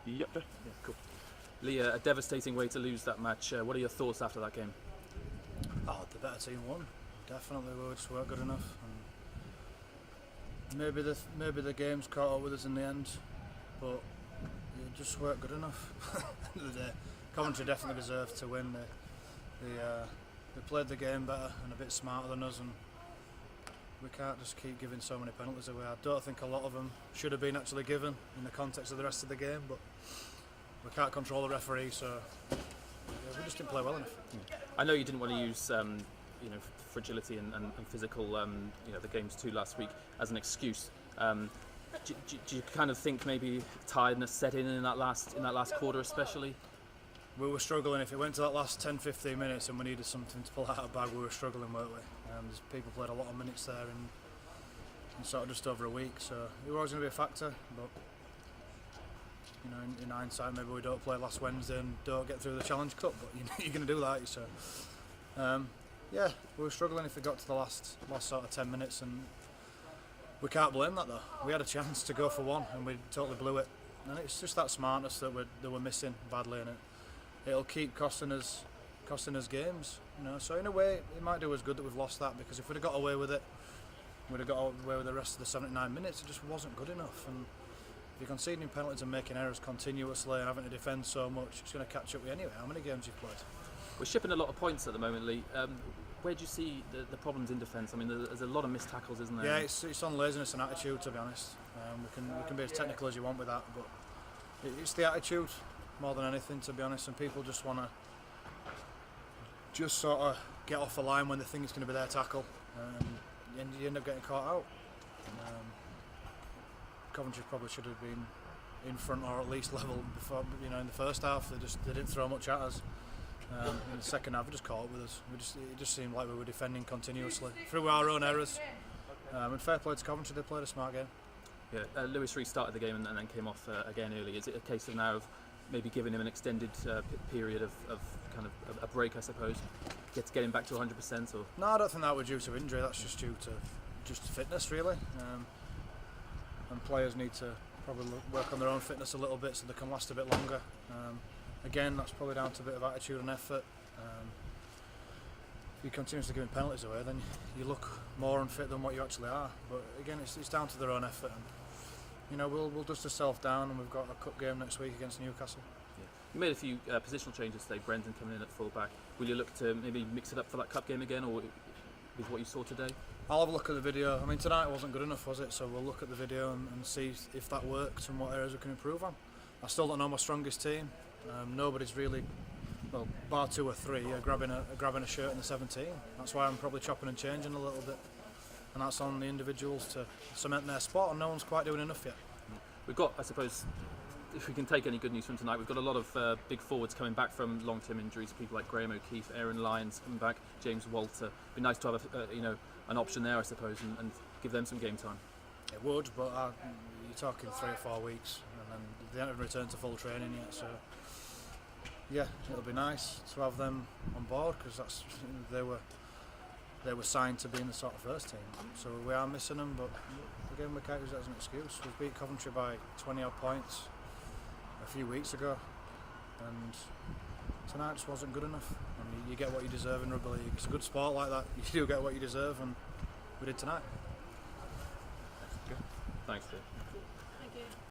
Yep. Yeah, cool. Lee, a devastating way to lose that match. What are your thoughts after that game? Oh, the better team won. Definitely, we just weren't good enough. And maybe the game's caught up with us in the end, but it just weren't good enough. At the end of the day, Coventry definitely deserved to win. They played the game better and a bit smarter than us, and we can't just keep giving so many penalties away. I don't think a lot of them should have been actually given in the context of the rest of the game, but we can't control the referee, so yeah, we just didn't play well enough. I know you didn't want to use fragility and physical, the games too last week as an excuse. Do you kind of think maybe tiredness set in that last quarter especially? We were struggling. If it went to that last 10-15 minutes and we needed something to pull out of the bag, we were struggling, weren't we? People played a lot of minutes there in sort of just over a week, so it was always going to be a factor. But in hindsight, maybe we don't play last Wednesday and don't get through the Challenge Cup. But you're going to do that, so yeah, we were struggling if it got to the last sort of 10 minutes, and we can't blame that though. We had a chance to go for one and we totally blew it, and it's just that smartness that we're missing badly, and it'll keep costing us games. So in a way, it might do us good that we've lost that, because if we'd have got away with it, we'd have got away with the rest of the 79 minutes. It just wasn't good enough, and if you're conceding penalties and making errors continuously and having to defend so much, it's going to catch up with you anyway. How many games you've played? We're shipping a lot of points at the moment, Lee. Where do you see the problems in defence? I mean, there's a lot of missed tackles, isn't there? Yeah, it's on laziness and attitude, to be honest. We can be as technical as you want with that, but it's the attitude more than anything, to be honest. And people just want to just sort of get off the line when they think it's going to be their tackle, and you end up getting caught out. Coventry probably should have been in front, or at least level before. In the first half, they didn't throw much at us. In the second half, it just caught up with us. It just seemed like we were defending continuously through our own errors. And fair play to Coventry, they played a smart game. Yeah, Lewis restarted the game and then came off again early. Is it a case of now of maybe giving him an extended period of kind of a break, I suppose, get him back to 100%? Or no, I don't think that was due to injury. That's just due to fitness, really. And players need to probably work on their own fitness a little bit so they can last a bit longer. Again, that's probably down to a bit of attitude and effort. If you continuously giving penalties away, then you look more unfit than what you actually are. But again, it's down to their own effort. And, we'll dust ourselves down, and we've got a cup game next week against Newcastle. yeah. You made a few positional changes today. Brendan coming in at full back. Will you look to maybe mix it up for that cup game again, or with what you saw today? I'll have a look at the video. I mean, tonight wasn't good enough, was it? So we'll look at the video and see if that works and what areas we can improve on. I still don't know my strongest team. Nobody's really, well, bar 2 or 3, grabbing a shirt in the 17. That's why I'm probably chopping and changing a little bit, and that's on the individuals to cement their spot, and no one's quite doing enough yet. We've got, I suppose, if we can take any good news from tonight, we've got a lot of big forwards coming back from long-term injuries. People like Graham O'Keefe, Aaron Lyons coming back, James Walter. It'd be nice to have an option there, I suppose, and give them some game time. It would, but you're talking 3 or 4 weeks, and then they haven't returned to full training yet. So yeah, it'll be nice to have them on board, because they were signed to be in the sort of first team. So we are missing them, but again, we can't use that as an excuse. We beat Coventry by 20 odd points a few weeks ago, and tonight just wasn't good enough. And you get what you deserve in rugby league. It's a good sport like that. You do get what you deserve, and we did tonight. Thanks, Dave.